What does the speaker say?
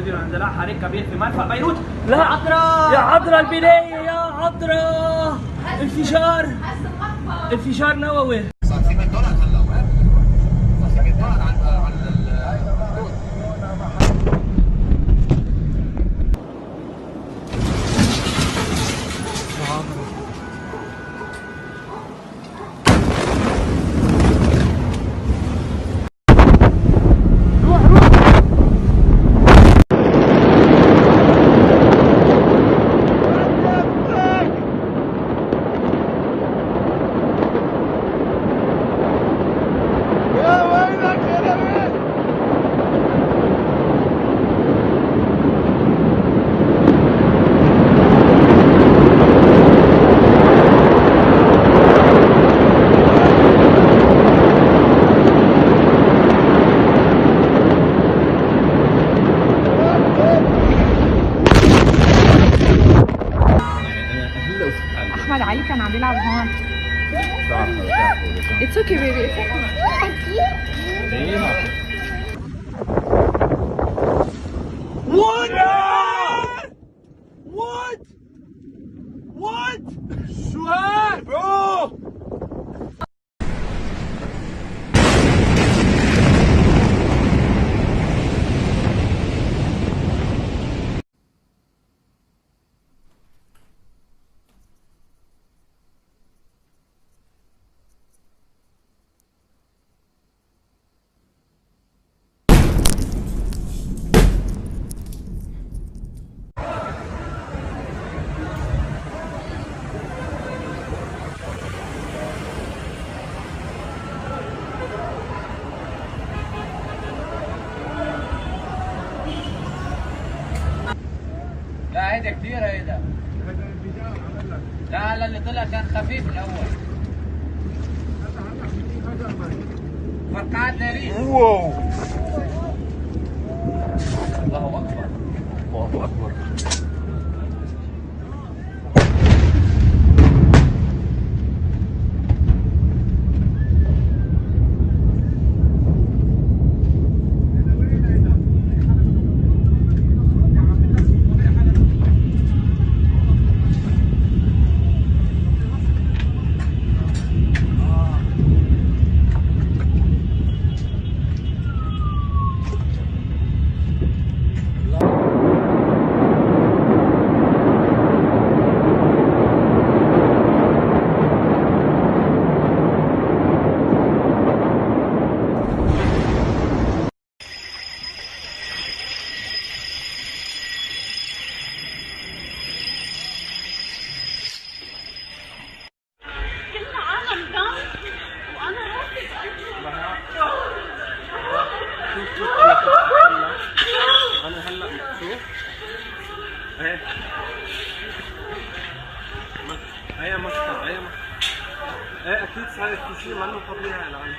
شهدوا اندلاع حريق كبير في مرفأ بيروت. لا يا عطرة، يا عطرة البناية، يا عطرة انفجار نووي. صار في مدارات هلا وين؟ صار في مدارات على احمد علي كان عم بيلعب هون. It's okay baby. What? شو هاد؟ برو لا هيدا كثير هيدا. لا اللي طلع كان خفيف الاول. فرقعت نارين. واو الله اكبر. الله اكبر. انا هلا شوف اهي هي مسطر، هي اكيد صاير في شيء منه طبيعي الان.